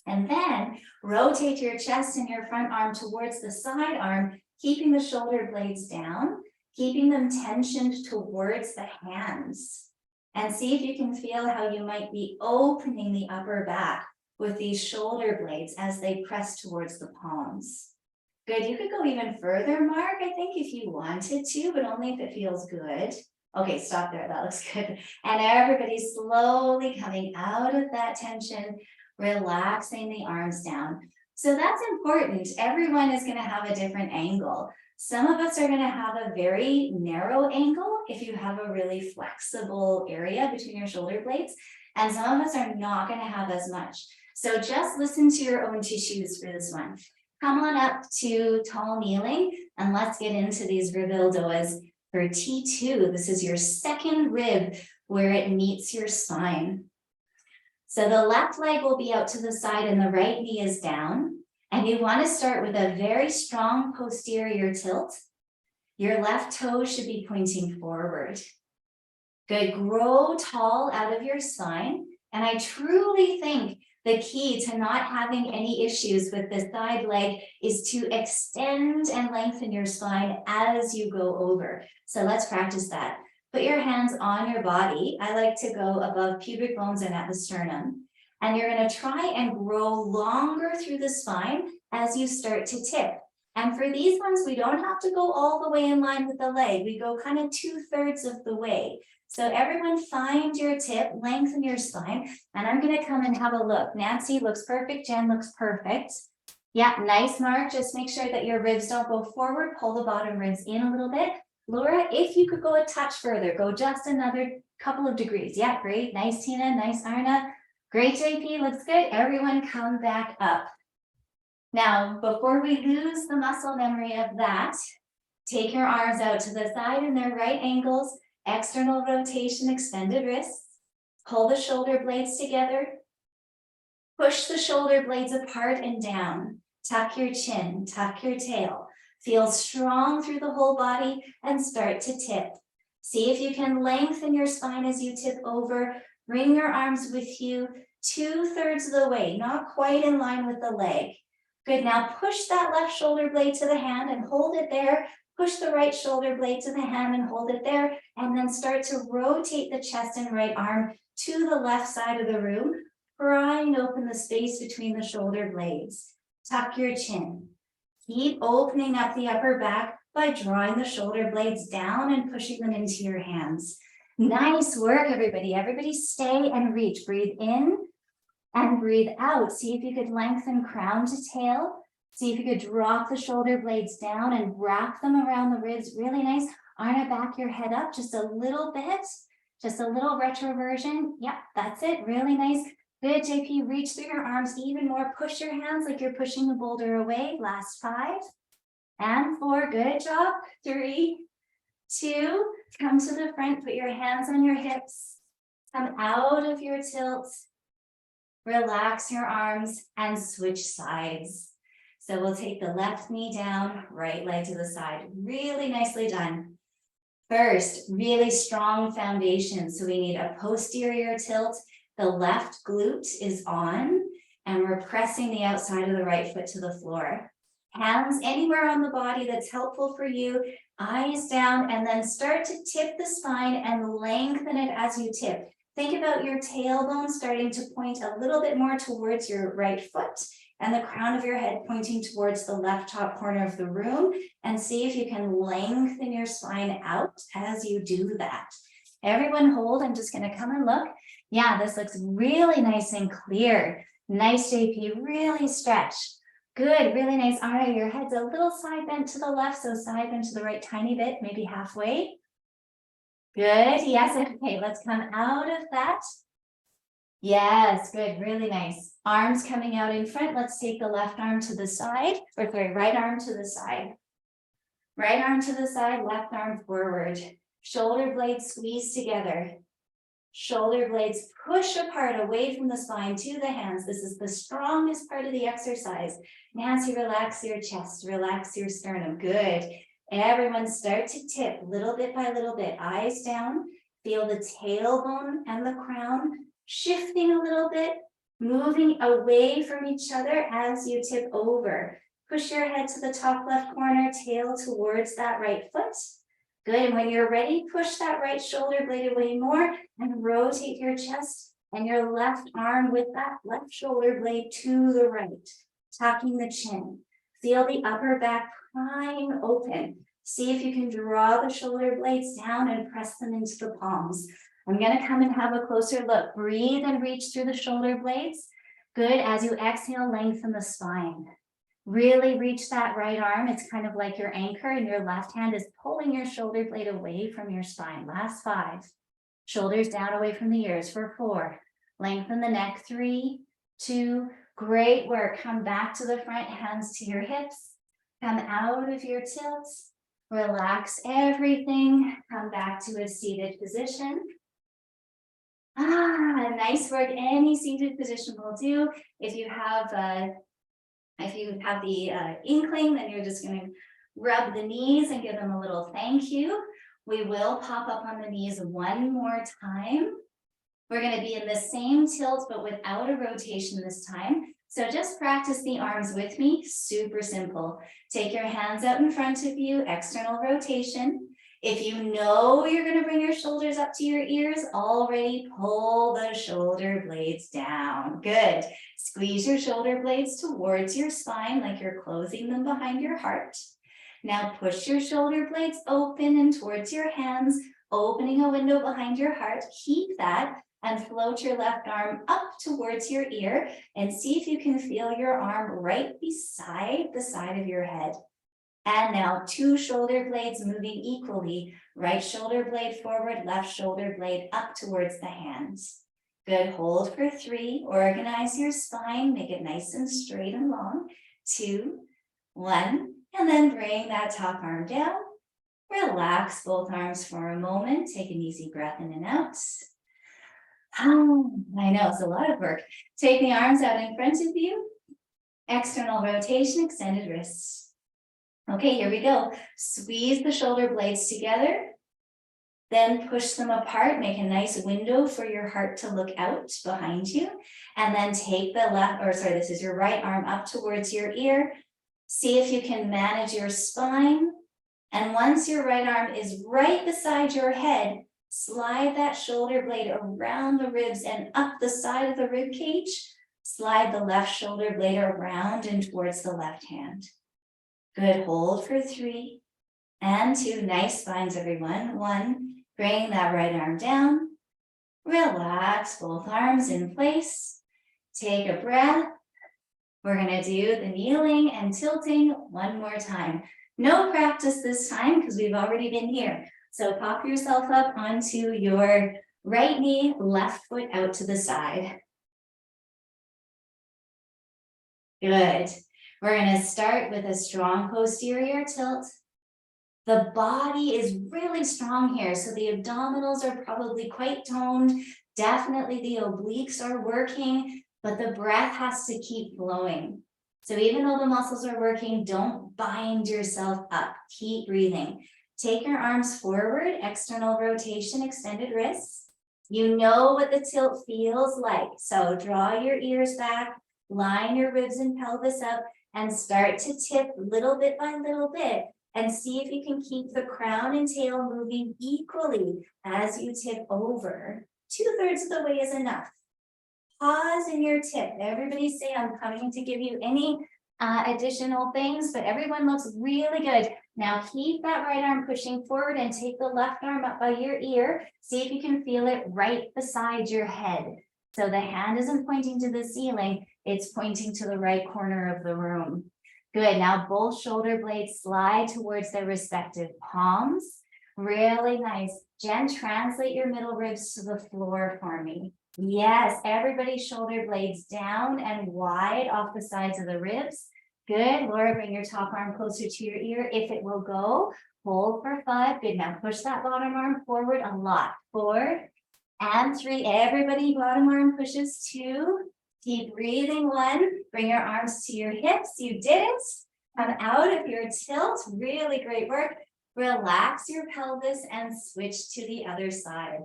And then rotate your chest and your front arm towards the side arm, keeping the shoulder blades down, keeping them tensioned towards the hands. And see if you can feel how you might be opening the upper back with these shoulder blades as they press towards the palms. Good, you could go even further, Mark, I think, if you wanted to, but only if it feels good. Okay, stop there, that looks good. And everybody's slowly coming out of that tension, relaxing the arms down. So that's important. Everyone is going to have a different angle. Some of us are going to have a very narrow angle if you have a really flexible area between your shoulder blades, and some of us are not going to have as much. So just listen to your own tissues for this one. Come on up to tall kneeling and let's get into these rib ELDOAs for T2. This is your second rib where it meets your spine. So the left leg will be out to the side and the right knee is down. And you want to start with a very strong posterior tilt. Your left toe should be pointing forward. Good, grow tall out of your spine. And I truly think the key to not having any issues with the side leg is to extend and lengthen your spine as you go over. So let's practice that. Put your hands on your body. I like to go above pubic bones and at the sternum. And you're going to try and grow longer through the spine as you start to tip. And for these ones, we don't have to go all the way in line with the leg. We go kind of 2/3 of the way. So everyone find your tip, lengthen your spine, and I'm going to come and have a look. Nancy looks perfect. Jen looks perfect. Yeah, nice, Mark. Just make sure that your ribs don't go forward. Pull the bottom ribs in a little bit. Laura, if you could go a touch further, go just another couple of degrees. Yeah, great. Nice, Tina. Nice, Arna. Great, JP. Looks good. Everyone come back up. Now, before we lose the muscle memory of that, take your arms out to the side in their right angles. External rotation, extended wrists. Pull the shoulder blades together. Push the shoulder blades apart and down. Tuck your chin, tuck your tail. Feel strong through the whole body and start to tip. See if you can lengthen your spine as you tip over. Bring your arms with you 2/3 of the way, not quite in line with the leg. Good, now push that left shoulder blade to the hand and hold it there. Push the right shoulder blade to the hand and hold it there. And then start to rotate the chest and right arm to the left side of the room, prying open the space between the shoulder blades. Tuck your chin. Keep opening up the upper back by drawing the shoulder blades down and pushing them into your hands. Nice work, everybody. Everybody stay and reach. Breathe in and breathe out. See if you could lengthen crown to tail. See if you could drop the shoulder blades down and wrap them around the ribs. Really nice. Arm it back, your head up just a little bit. Just a little retroversion. Yep, that's it. Really nice. Good, JP. Reach through your arms even more. Push your hands like you're pushing the boulder away. Last 5 and 4. Good job. 3, 2. Come to the front. Put your hands on your hips. Come out of your tilt. Relax your arms and switch sides. So we'll take the left knee down, right leg to the side. Really nicely done. First, really strong foundation. So we need a posterior tilt. The left glute is on, and we're pressing the outside of the right foot to the floor. Hands anywhere on the body that's helpful for you. Eyes down, and then start to tip the spine and lengthen it as you tip. Think about your tailbone starting to point a little bit more towards your right foot and the crown of your head pointing towards the left top corner of the room, and see if you can lengthen your spine out as you do that. Everyone hold. I'm just going to come and look. Yeah, this looks really nice and clear. Nice, JP. Really stretch. Good, really nice. All right, your head's a little side bent to the left, so side bent to the right tiny bit, maybe halfway. Good, yes, okay, let's come out of that. Yes, good, really nice. Arms coming out in front. Let's take the left arm to the side, or sorry, right arm to the side. Right arm to the side, left arm forward. Shoulder blades squeeze together. Shoulder blades push apart away from the spine to the hands. This is the strongest part of the exercise. Nancy, relax your chest, relax your sternum. Good. Everyone start to tip little bit by little bit. Eyes down. Feel the tailbone and the crown shifting a little bit, moving away from each other as you tip over. Push your head to the top left corner, tail towards that right foot. Good, and when you're ready, push that right shoulder blade away more and rotate your chest and your left arm with that left shoulder blade to the right, tucking the chin. Feel the upper back prying open. See if you can draw the shoulder blades down and press them into the palms. I'm gonna come and have a closer look. Breathe and reach through the shoulder blades. Good, as you exhale, lengthen the spine. Really reach that right arm. It's kind of like your anchor, and your left hand is pulling your shoulder blade away from your spine. Last 5. Shoulders down away from the ears for 4. Lengthen the neck. 3, 2. Great work. Come back to the front, hands to your hips. Come out of your tilts. Relax everything. Come back to a seated position. Nice work. Any seated position will do. If you have the inkling, then you're just going to rub the knees and give them a little thank you. We will pop up on the knees one more time. We're going to be in the same tilt, but without a rotation this time. So just practice the arms with me. Super simple. Take your hands out in front of you, external rotation. If you know you're going to bring your shoulders up to your ears, already pull the shoulder blades down. Good. Squeeze your shoulder blades towards your spine like you're closing them behind your heart. Now push your shoulder blades open and towards your hands, opening a window behind your heart. Keep that and float your left arm up towards your ear and see if you can feel your arm right beside the side of your head. And now 2 shoulder blades moving equally. Right shoulder blade forward, left shoulder blade up towards the hands. Good, hold for 3. Organize your spine, make it nice and straight and long. 2, 1, and then bring that top arm down. Relax both arms for a moment. Take an easy breath in and out. I know, it's a lot of work. Take the arms out in front of you. External rotation, extended wrists. Okay, here we go. Squeeze the shoulder blades together. Then push them apart, make a nice window for your heart to look out behind you. And then take the this is your right arm up towards your ear. See if you can manage your spine. And once your right arm is right beside your head, slide that shoulder blade around the ribs and up the side of the rib cage. Slide the left shoulder blade around and towards the left hand. Good, hold for 3 and 2. Nice spines, everyone. 1, bring that right arm down. Relax both arms in place. Take a breath. We're gonna do the kneeling and tilting one more time. No practice this time because we've already been here. So pop yourself up onto your right knee, left foot out to the side. Good. We're gonna start with a strong posterior tilt. The body is really strong here, so the abdominals are probably quite toned. Definitely the obliques are working, but the breath has to keep flowing. So even though the muscles are working, don't bind yourself up. Keep breathing. Take your arms forward, external rotation, extended wrists. You know what the tilt feels like. So draw your ears back, line your ribs and pelvis up, and start to tip little bit by little bit. And see if you can keep the crown and tail moving equally as you tip over. 2/3 of the way is enough. Pause in your tip. Everybody say I'm coming to give you any additional things, but everyone looks really good. Now keep that right arm pushing forward and take the left arm up by your ear. See if you can feel it right beside your head. So the hand isn't pointing to the ceiling, it's pointing to the right corner of the room. Good, now both shoulder blades slide towards their respective palms. Really nice. Jen, translate your middle ribs to the floor for me. Yes, everybody's shoulder blades down and wide off the sides of the ribs. Good, Laura, bring your top arm closer to your ear if it will go. Hold for 5, good, now push that bottom arm forward a lot. 4 and 3, everybody bottom arm pushes 2. Keep breathing. 1, bring your arms to your hips. You did it. Come out of your tilt. Really great work. Relax your pelvis and switch to the other side.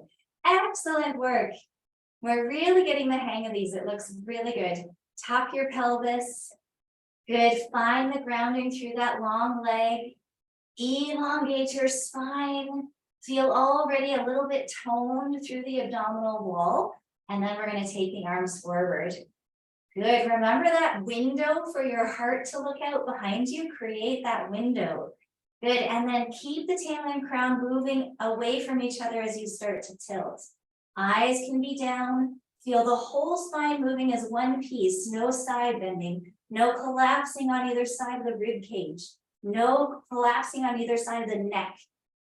Excellent work. We're really getting the hang of these. It looks really good. Tuck your pelvis. Good. Find the grounding through that long leg. Elongate your spine. Feel already a little bit toned through the abdominal wall. And then we're going to take the arms forward. Good. Remember that window for your heart to look out behind you? Create that window. Good. And then keep the tail and crown moving away from each other as you start to tilt. Eyes can be down. Feel the whole spine moving as one piece. No side bending. No collapsing on either side of the rib cage. No collapsing on either side of the neck.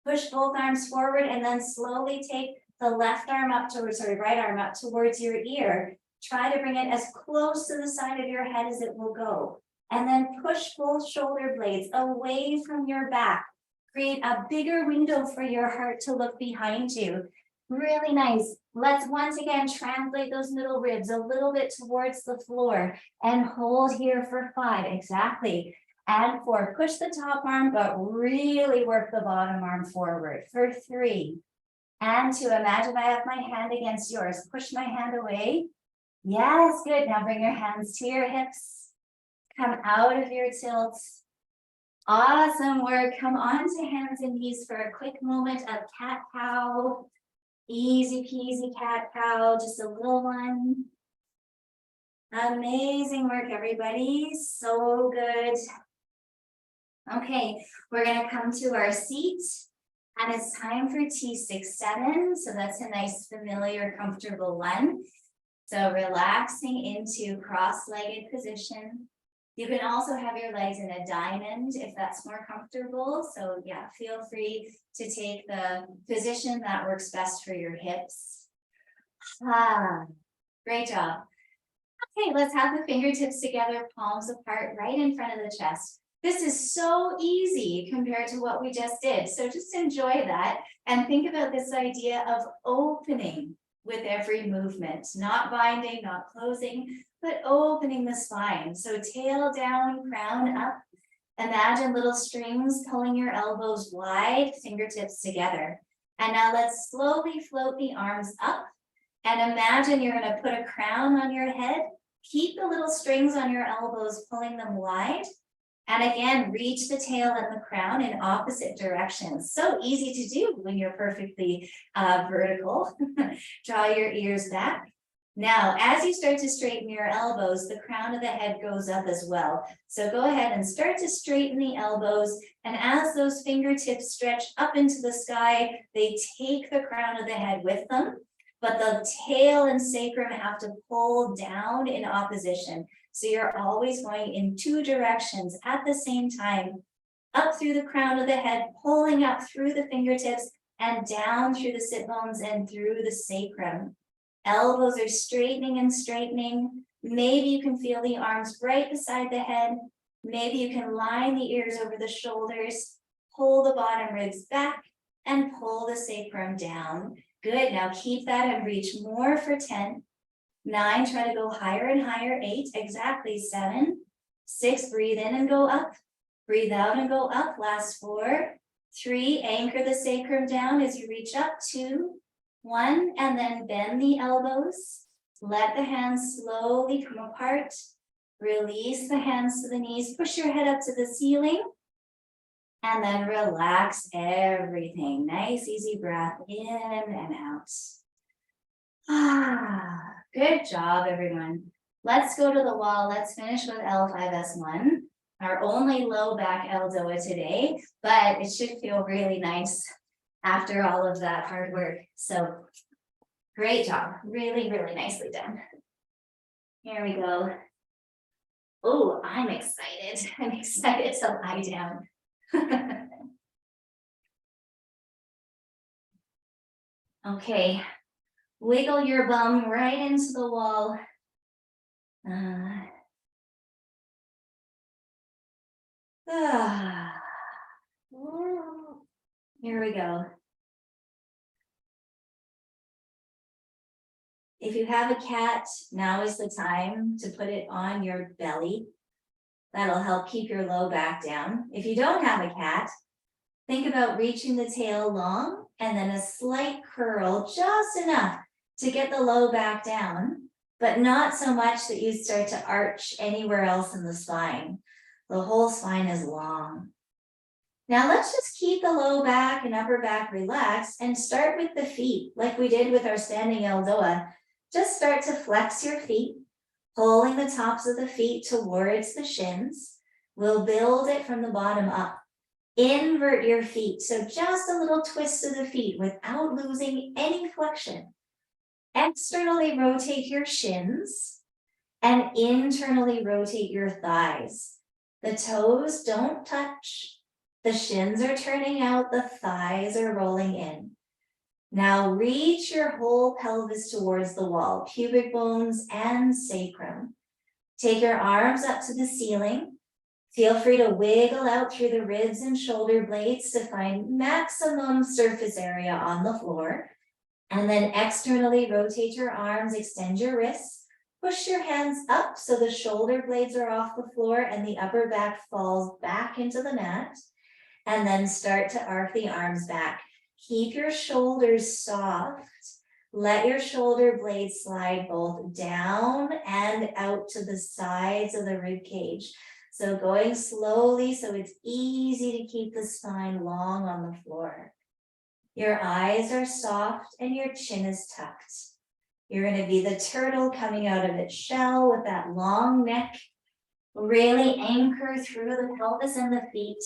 Push both arms forward and then slowly take the left arm up towards, right arm up towards your ear. Try to bring it as close to the side of your head as it will go. And then push both shoulder blades away from your back. Create a bigger window for your heart to look behind you. Really nice. Let's once again translate those middle ribs a little bit towards the floor and hold here for 5. Exactly. And 4, push the top arm, but really work the bottom arm forward for 3. And 2, imagine I have my hand against yours. Push my hand away. Yes, good. Now bring your hands to your hips. Come out of your tilt. Awesome work. Come onto hands and knees for a quick moment of cat-cow. Easy peasy cat-cow, just a little one. Amazing work, everybody. So good. Okay, we're going to come to our seat. And it's time for T6-7. So that's a nice, familiar, comfortable one. So relaxing into cross-legged position. You can also have your legs in a diamond if that's more comfortable. So yeah, feel free to take the position that works best for your hips. Great job. Okay, let's have the fingertips together, palms apart, right in front of the chest. This is so easy compared to what we just did. So just enjoy that and think about this idea of opening with every movement, not binding, not closing, but opening the spine. So tail down, crown up. Imagine little strings pulling your elbows wide, fingertips together. And now let's slowly float the arms up and imagine you're going to put a crown on your head. Keep the little strings on your elbows, pulling them wide. And again, reach the tail and the crown in opposite directions. So easy to do when you're perfectly vertical. Draw your ears back. Now, as you start to straighten your elbows, the crown of the head goes up as well. So go ahead and start to straighten the elbows. And as those fingertips stretch up into the sky, they take the crown of the head with them. But the tail and sacrum have to pull down in opposition. So you're always going in two directions at the same time, up through the crown of the head, pulling up through the fingertips and down through the sit bones and through the sacrum. Elbows are straightening and straightening. Maybe you can feel the arms right beside the head. Maybe you can line the ears over the shoulders, pull the bottom ribs back and pull the sacrum down. Good, now keep that and reach more for 10. 9, try to go higher and higher. 8, exactly. 7, 6, breathe in and go up. Breathe out and go up. Last 4, 3, anchor the sacrum down as you reach up. 2, 1, and then bend the elbows. Let the hands slowly come apart. Release the hands to the knees. Push your head up to the ceiling. And then relax everything. Nice, easy breath in and out. Good job, everyone. Let's go to the wall. Let's finish with L5S1, our only low back ELDOA today, but it should feel really nice after all of that hard work. So great job. Really, really nicely done. Here we go. Oh, I'm excited. I'm excited to lie down. Okay, wiggle your bum right into the wall. Here we go. If you have a cat, now is the time to put it on your belly. That'll help keep your low back down. If you don't have a cat, think about reaching the tail long and then a slight curl, just enough to get the low back down, but not so much that you start to arch anywhere else in the spine. The whole spine is long. Now let's just keep the low back and upper back relaxed and start with the feet, like we did with our standing ELDOA. Just start to flex your feet, pulling the tops of the feet towards the shins. We'll build it from the bottom up. Invert your feet, so just a little twist of the feet without losing any flexion. Externally rotate your shins and internally rotate your thighs. The toes don't touch. The shins are turning out, the thighs are rolling in. Now reach your whole pelvis towards the wall, pubic bones and sacrum. Take your arms up to the ceiling. Feel free to wiggle out through the ribs and shoulder blades to find maximum surface area on the floor. And then externally rotate your arms, extend your wrists. Push your hands up so the shoulder blades are off the floor and the upper back falls back into the mat. And then start to arc the arms back. Keep your shoulders soft. Let your shoulder blades slide both down and out to the sides of the rib cage. So going slowly so it's easy to keep the spine long on the floor. Your eyes are soft and your chin is tucked. You're going to be the turtle coming out of its shell with that long neck. Really anchor through the pelvis and the feet.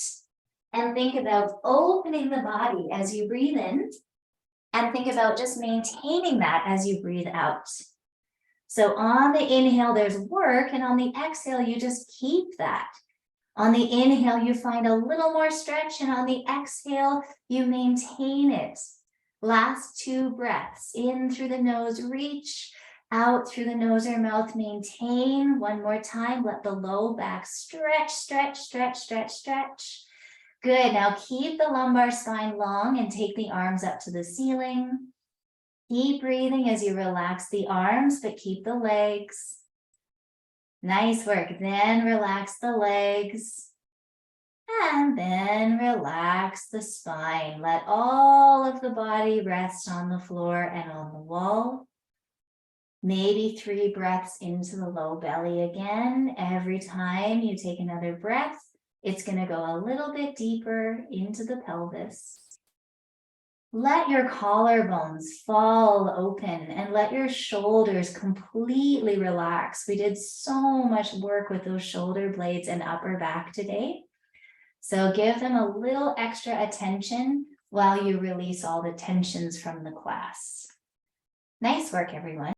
And think about opening the body as you breathe in. And think about just maintaining that as you breathe out. So on the inhale, there's work. And on the exhale, you just keep that. On the inhale, you find a little more stretch. And on the exhale, you maintain it. Last 2 breaths. In through the nose, reach. Out through the nose or mouth, maintain. One more time. Let the low back stretch, stretch, stretch, stretch, stretch. Good, now keep the lumbar spine long and take the arms up to the ceiling. Keep breathing as you relax the arms, but keep the legs. Nice work, then relax the legs. And then relax the spine. Let all of the body rest on the floor and on the wall. Maybe 3 breaths into the low belly again. Every time you take another breath, it's going to go a little bit deeper into the pelvis. Let your collarbones fall open and let your shoulders completely relax. We did so much work with those shoulder blades and upper back today. So give them a little extra attention while you release all the tensions from the class. Nice work, everyone.